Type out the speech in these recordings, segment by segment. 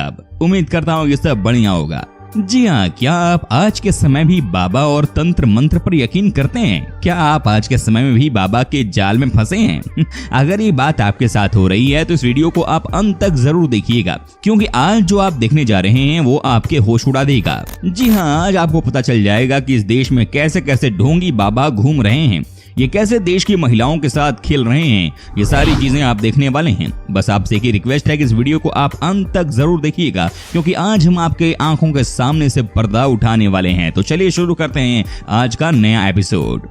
आदाब। उम्मीद करता हूँ कि सब बढ़िया होगा। जी हाँ, क्या आप आज के समय भी बाबा और तंत्र मंत्र पर यकीन करते हैं? क्या आप आज के समय में भी बाबा के जाल में फंसे हैं? अगर ये बात आपके साथ हो रही है तो इस वीडियो को आप अंत तक जरूर देखिएगा, क्योंकि आज जो आप देखने जा रहे हैं वो आपके होश उड़ा देगा। जी हाँ, आज आपको पता चल जाएगा कि इस देश में कैसे कैसे ढोंगी बाबा घूम रहे हैं, ये कैसे देश की महिलाओं के साथ खेल रहे हैं। ये सारी चीजें आप देखने वाले हैं। बस आपसे एक रिक्वेस्ट है कि इस वीडियो को आप अंत तक जरूर देखिएगा, क्योंकि आज हम आपके आंखों के सामने से पर्दा उठाने वाले हैं। तो चलिए शुरू करते हैं आज का नया एपिसोड।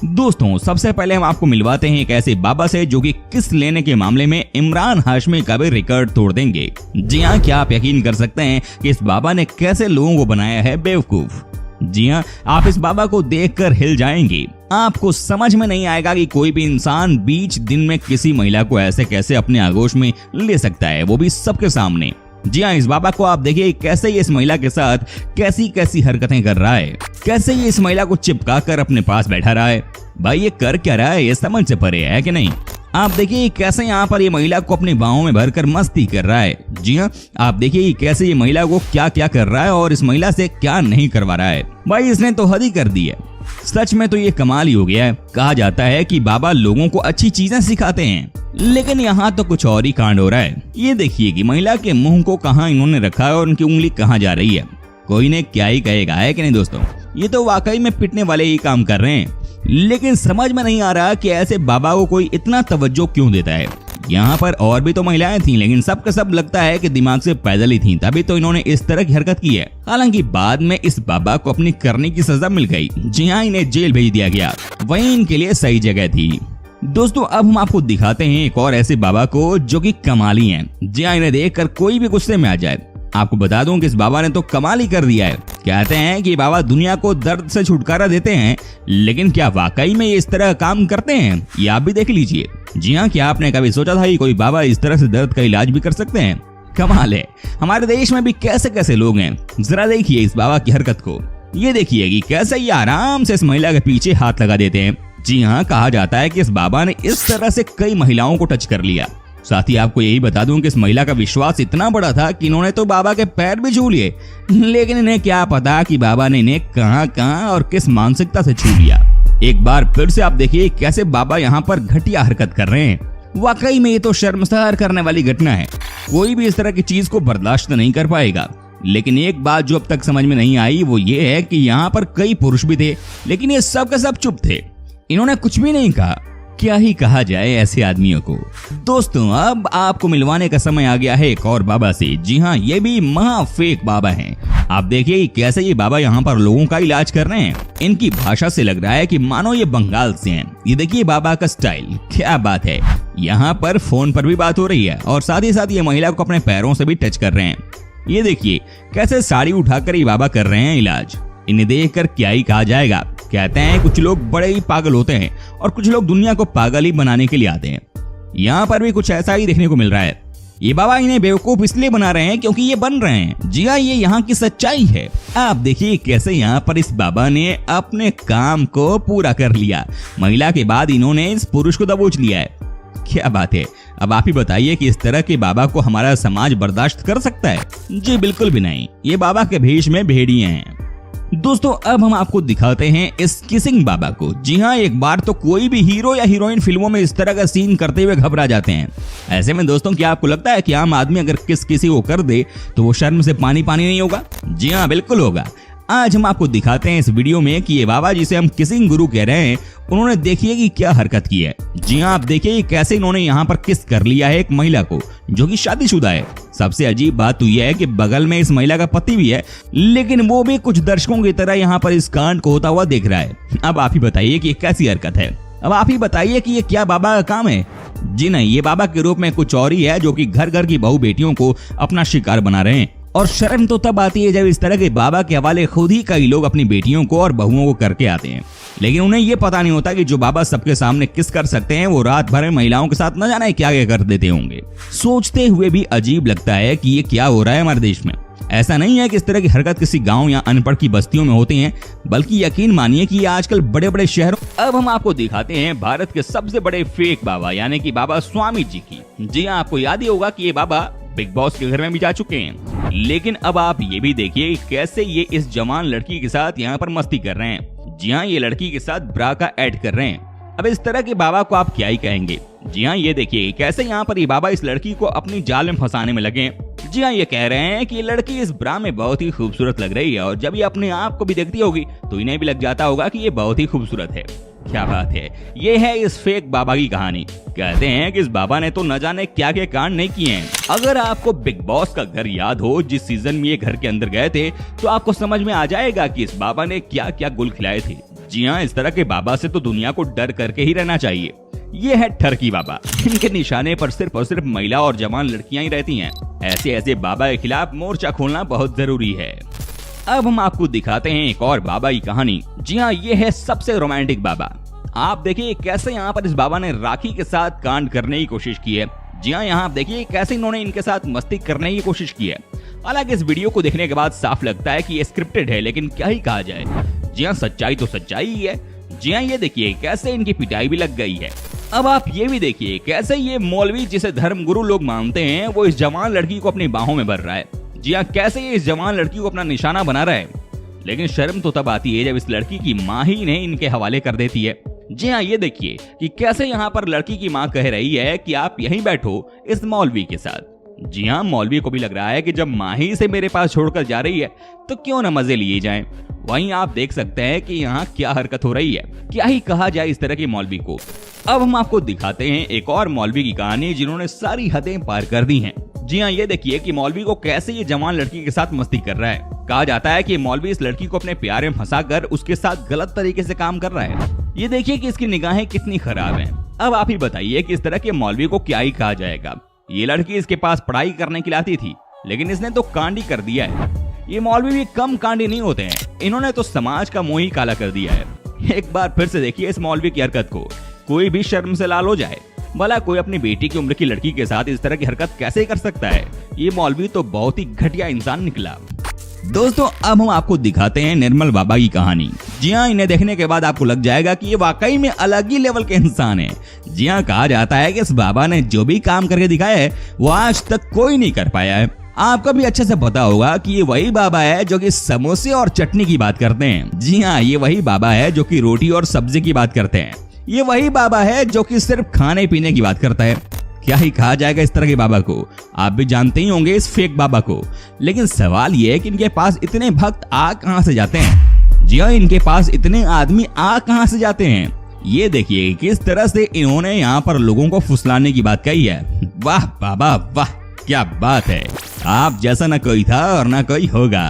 दोस्तों, सबसे पहले हम आपको मिलवाते हैं एक ऐसे बाबा से जो कि किस लेने के मामले में इमरान हाशमी का भी रिकॉर्ड तोड़ देंगे। जी हाँ, क्या आप यकीन कर सकते हैं कि इस बाबा ने कैसे लोगों को बनाया है बेवकूफ। जी हाँ, आप इस बाबा को देखकर हिल जाएंगे। आपको समझ में नहीं आएगा कि कोई भी इंसान बीच दिन में किसी महिला को ऐसे कैसे अपने आगोश में ले सकता है, वो भी सबके सामने। जी हाँ, इस बाबा को आप देखिए कैसे ये इस महिला के साथ कैसी कैसी हरकतें कर रहा है, कैसे ये इस महिला को चिपका कर अपने पास बैठा रहा है। भाई ये कर क्या रहा है, ये समझ से परे है कि नहीं। आप देखिए कैसे यहाँ पर ये महिला को अपनी बाहों में भरकर मस्ती कर रहा है। जी हाँ, आप देखिए कैसे ये महिला को क्या क्या कर रहा है और इस महिला से क्या नहीं करवा रहा है। भाई इसने तो हद ही कर दी है। सच में तो ये कमाल ही हो गया है। कहा जाता है कि बाबा लोगों को अच्छी चीजें सिखाते हैं, लेकिन यहाँ तो कुछ और ही कांड हो रहा है। ये देखिए कि महिला के मुंह को कहाँ इन्होंने रखा है और उनकी उंगली कहाँ जा रही है। कोई ने क्या ही कहेगा, है कि नहीं दोस्तों। ये तो वाकई में पिटने वाले ही काम कर रहे हैं, लेकिन समझ में नहीं आ रहा कि ऐसे बाबा को कोई इतना तवज्जो क्यों देता है। यहाँ पर और भी तो महिलाएं थीं, लेकिन सब का सब लगता है कि दिमाग से पैदल ही थीं, तभी तो इन्होंने इस तरह की हरकत की है। हालांकि बाद में इस बाबा को अपनी करने की सजा मिल गई। जी हाँ, इन्हें जेल भेज दिया गया, वही इनके लिए सही जगह थी। दोस्तों, अब हम आपको दिखाते हैं एक और ऐसे बाबा को जो कि कमाली हैं। जी हाँ, इन्हें देखकर कोई भी गुस्से में आ जाए। आपको बता दूं कि इस बाबा ने तो कमाल ही कर दिया है। कहते हैं कि बाबा दुनिया को दर्द से छुटकारा देते हैं, लेकिन क्या वाकई में ये इस तरह काम करते हैं, ये आप भी देख लीजिए। जी हाँ, क्या आपने कभी सोचा था कि कोई बाबा इस तरह से दर्द का इलाज भी कर सकते हैं? कमाल है। हमारे देश में भी कैसे कैसे लोग हैं, जरा देखिए इस बाबा की हरकत को। ये देखिए कि कैसे ये आराम से इस महिला के पीछे हाथ लगा देते हैं। जी हाँ, कहा जाता है कि इस बाबा ने इस तरह से कई महिलाओं को टच कर लिया। साथ ही आपको यही बता दूं कि इस महिला का विश्वास इतना बड़ा था कि इन्होंने तो बाबा के पैर भी छू लिए, लेकिन इन्हें क्या पता कि बाबा ने इन्हें कहां कहां और किस मानसिकता से छू लिया। एक बार फिर से आप देखिए कैसे बाबा यहाँ पर घटिया हरकत कर रहे हैं। वाकई में ये तो शर्मसार करने वाली घटना है। कोई भी इस तरह की चीज को बर्दाश्त नहीं कर पाएगा। लेकिन एक बात जो अब तक समझ में नहीं आई वो ये है कि यहाँ पर कई पुरुष भी थे, लेकिन ये सब के सब चुप थे। इन्होंने कुछ भी नहीं कहा। क्या ही कहा जाए ऐसे आदमियों को। दोस्तों, अब आपको मिलवाने का समय आ गया है एक और बाबा से। जी हाँ, ये भी महा फेक बाबा हैं। आप देखिए कैसे ये बाबा यहाँ पर लोगों का इलाज कर रहे हैं। इनकी भाषा से लग रहा है कि मानो ये बंगाल से हैं। ये देखिए बाबा का स्टाइल, क्या बात है। यहाँ पर फोन पर भी बात हो रही है और साथ ही साथ ये महिला को अपने पैरों से भी टच कर रहे हैं। ये देखिए कैसे साड़ी उठाकर ये बाबा कर रहे हैं इलाज। इन्हें देखकर क्या ही कहा जाएगा। कहते हैं कुछ लोग बड़े ही पागल होते हैं और कुछ लोग दुनिया को पागल ही बनाने के लिए आते हैं। यहाँ पर भी कुछ ऐसा ही देखने को मिल रहा है। ये बाबा इन्हें बेवकूफ इसलिए बना रहे हैं क्योंकि ये बन रहे हैं। जी हाँ, ये यहाँ की सच्चाई है। आप देखिए कैसे यहाँ पर इस बाबा ने अपने काम को पूरा कर लिया। महिला के बाद इन्होंने इस पुरुष को दबोच लिया है। क्या बात है। अब आप ही बताइए कि इस तरह के बाबा को हमारा समाज बर्दाश्त कर सकता है? जी बिल्कुल भी नहीं। ये बाबा के भेष में भेड़िए हैं। दोस्तों, अब हम आपको दिखाते हैं इस किसिंग बाबा को। जी हाँ, एक बार तो कोई भी हीरो या हीरोइन फिल्मों में इस तरह का सीन करते हुए घबरा जाते हैं। ऐसे में दोस्तों, क्या आपको लगता है कि आम आदमी अगर किसी को कर दे तो वो शर्म से पानी पानी नहीं होगा? जी हाँ, बिल्कुल होगा। आज हम आपको दिखाते हैं इस वीडियो में कि ये बाबा जिसे हम किसिंग गुरु कह रहे हैं, उन्होंने देखिए कि क्या हरकत की है। जी हाँ, आप देखिए कैसे इन्होंने यहाँ पर किस कर लिया है एक महिला को जो कि शादीशुदा है। सबसे अजीब बात तो यह है कि बगल में इस महिला का पति भी है, लेकिन वो भी कुछ दर्शकों की तरह यहाँ पर इस कांड को होता हुआ देख रहा है। अब आप ही बताइए कि ये कैसी हरकत है। अब आप ही बताइए कि ये क्या बाबा का काम है? जी नहीं, ये बाबा के रूप में कुछ और ही है जो कि घर घर की बहू बेटियों को अपना शिकार बना रहे हैं। और शर्म तो तब आती है जब इस तरह के बाबा के हवाले खुद ही कई लोग अपनी बेटियों को और बहुओं को करके आते हैं, लेकिन उन्हें ये पता नहीं होता कि जो बाबा सबके सामने किस कर सकते हैं वो रात भर में महिलाओं के साथ न जाने क्या क्या कर देते होंगे। सोचते हुए भी अजीब लगता है कि ये क्या हो रहा है हमारे देश में। ऐसा नहीं है कि इस तरह की हरकत किसी गांव या अनपढ़ की बस्तियों में होती हैं, बल्कि यकीन मानिए कि ये आजकल बड़े बड़े शहरों। अब हम आपको दिखाते हैं भारत के सबसे बड़े फेक बाबा यानी कि बाबा स्वामी जी की। जी हाँ, आपको याद ही होगा कि ये बाबा बिग बॉस के घर में भी जा चुके हैं। लेकिन अब आप ये भी देखिए कैसे ये इस जवान लड़की के साथ यहाँ पर मस्ती कर रहे हैं। जी हाँ, ये लड़की के साथ ब्रा का ऐड कर रहे हैं। अब इस तरह के बाबा को आप क्या ही कहेंगे। जी हाँ, ये देखिए कैसे यहाँ पर ये बाबा इस लड़की को अपनी जाल में फंसाने में लगे। जी हाँ, ये कह रहे हैं कि ये लड़की इस ब्रा में बहुत ही खूबसूरत लग रही है और जब ये अपने आप को भी देखती होगी तो इन्हें भी लग जाता होगा कि ये बहुत ही खूबसूरत है। क्या बात है, ये है इस फेक बाबा की कहानी। कहते हैं कि इस बाबा ने तो न जाने क्या क्या कांड नहीं किए हैं। अगर आपको बिग बॉस का घर याद हो, जिस सीजन में ये घर के अंदर गए थे, तो आपको समझ में आ जाएगा कि इस बाबा ने क्या क्या गुल खिलाए थे। जी हाँ, इस तरह के बाबा से तो दुनिया को डर करके ही रहना चाहिए। ये है ठरकी बाबा। इनके निशाने पर सिर्फ और सिर्फ महिला और जवान लड़कियां ही रहती हैं। ऐसे बाबा के खिलाफ मोर्चा खोलना बहुत जरूरी है। अब हम आपको दिखाते हैं एक और बाबा की कहानी। जी हाँ, ये है सबसे रोमांटिक बाबा। आप देखिए कैसे यहाँ पर इस बाबा ने राखी के साथ कांड करने की कोशिश की है। जी हाँ, यहाँ आप देखिए कैसे इन्होंने इनके साथ मस्ती करने की कोशिश की है। हालांकि इस वीडियो को देखने के बाद साफ लगता है कि ये स्क्रिप्टेड है, लेकिन क्या ही कहा जाए। जी हाँ, सच्चाई तो सच्चाई ही है। जी हाँ, ये देखिए कैसे इनकी पिटाई भी लग गई है। अब आप ये भी देखिए कैसे ये मौलवी जिसे धर्मगुरु लोग मानते हैं वो इस जवान लड़की को अपनी बाहों में भर रहा है। जी हाँ, कैसे ये इस जवान लड़की को अपना निशाना बना रहा है। लेकिन शर्म तो तब आती है जब इस लड़की की माँ ही इन्हें इनके हवाले कर देती है। जी हाँ, ये देखिए कि कैसे यहाँ पर लड़की की माँ कह रही है कि आप यहीं बैठो इस मौलवी के साथ। जी हाँ, मौलवी को भी लग रहा है कि जब माँ ही से मेरे पास छोड़कर जा रही है तो क्यों न मजे लिए जाएं। वहीं आप देख सकते हैं कि यहाँ क्या हरकत हो रही है। क्या ही कहा जाए इस तरह के मौलवी को। अब हम आपको दिखाते हैं एक और मौलवी की कहानी जिन्होंने सारी हदें पार कर दी हैं। जी हाँ, ये देखिए कि मौलवी को कैसे ये जवान लड़की के साथ मस्ती कर रहा है। कहा जाता है कि मौलवी इस लड़की को अपने प्यार में फंसाकर उसके साथ गलत तरीके से काम कर रहा है। ये देखिए कि इसकी निगाहें कितनी खराब हैं। अब आप ही बताइए कि इस तरह के मौलवी को क्या ही कहा जाएगा। ये लड़की इसके पास पढ़ाई करने के लिए आती थी, लेकिन इसने तो कांड ही कर दिया है। ये मौलवी भी कम कांडी नहीं होते हैं, इन्होंने तो समाज का मुंह ही काला कर दिया है। एक बार फिर से देखिए इस मौलवी की हरकत को। कोई भी शर्म से लाल हो जाए। भला कोई अपनी बेटी की उम्र की लड़की के साथ इस तरह की हरकत कैसे कर सकता है। ये मौलवी तो बहुत ही घटिया इंसान निकला। दोस्तों, अब हम आपको दिखाते हैं निर्मल बाबा की कहानी। जी हाँ, इन्हें देखने के बाद आपको लग जाएगा कि ये वाकई में अलग ही लेवल के इंसान है। जी हाँ, कहा जाता है कि इस बाबा ने जो भी काम करके दिखाया है वो आज तक कोई नहीं कर पाया है। आपको भी अच्छे से पता होगा कि ये वही बाबा है जो कि समोसे और चटनी की बात करते हैं। जी हाँ, ये वही बाबा है जो कि रोटी और सब्जी की बात करते हैं। ये वही बाबा है जो कि सिर्फ खाने पीने की बात करता है। क्या ही कहा जाएगा इस तरह के बाबा को। आप भी जानते ही होंगे इस फेक बाबा को। लेकिन सवाल ये है कि इनके पास इतने भक्त आ कहां से जाते हैं। जी हाँ, इनके पास इतने आदमी आ कहां से जाते हैं। ये देखिए किस तरह से इन्होंने यहाँ पर लोगों को फुसलाने की बात कही है। वाह बाबा वाह, क्या बात है। आप जैसा न कोई था और न कोई होगा।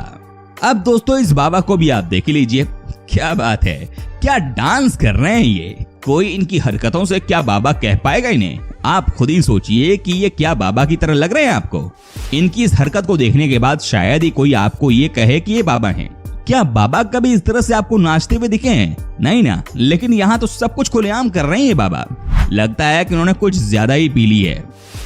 अब दोस्तों, इस बाबा को भी आप देख लीजिए। क्या बात है, क्या डांस कर रहे हैं ये। कोई इनकी हरकतों से क्या बाबा कह पाएगा इन्हें। आप खुद ही सोचिए कि ये क्या बाबा की तरह लग रहे हैं आपको। इनकी इस हरकत को देखने के बाद शायद ही कोई आपको ये कहे कि ये बाबा हैं। क्या बाबा कभी इस तरह से आपको नाचते हुए दिखे हैं? नहीं ना। लेकिन यहाँ तो सब कुछ खुलेआम कर रहे हैं ये बाबा। लगता है कि उन्होंने कुछ ज्यादा ही पी ली है।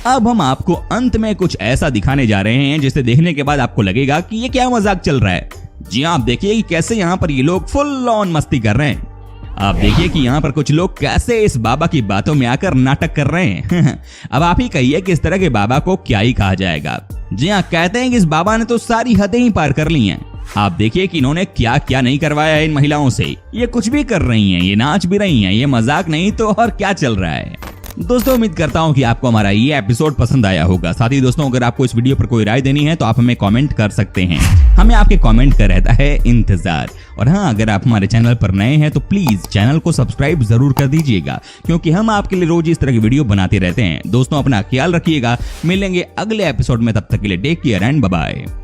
अब हम आपको अंत में कुछ ऐसा दिखाने जा रहे हैं जिसे देखने के बाद आपको लगेगा कि ये क्या मजाक चल रहा है। जी आप देखिए कि कैसे यहाँ पर ये लोग फुल ऑन मस्ती कर रहे हैं। आप देखिए कि यहाँ पर कुछ लोग कैसे इस बाबा की बातों में आकर नाटक कर रहे हैं। अब आप ही कहिए कि इस तरह के बाबा को क्या ही कहा जाएगा। जी हाँ, कहते हैं कि इस बाबा ने तो सारी हदें ही पार कर ली हैं। आप देखिए कि इन्होंने क्या क्या नहीं करवाया है इन महिलाओं से। ये कुछ भी कर रही हैं, ये नाच भी रही हैं, ये मजाक नहीं तो और क्या चल रहा है। दोस्तों, उम्मीद करता हूं कि आपको हमारा ये एपिसोड पसंद आया होगा। साथ ही दोस्तों, अगर आपको इस वीडियो पर कोई राय देनी है तो आप हमें कमेंट कर सकते हैं। हमें आपके कमेंट का रहता है इंतजार। और हाँ, अगर आप हमारे चैनल पर नए हैं तो प्लीज चैनल को सब्सक्राइब जरूर कर दीजिएगा, क्योंकि हम आपके लिए रोज इस तरह की वीडियो बनाते रहते हैं। दोस्तों, अपना ख्याल रखिएगा। मिलेंगे अगले एपिसोड में, तब तक के लिए take care and bye bye.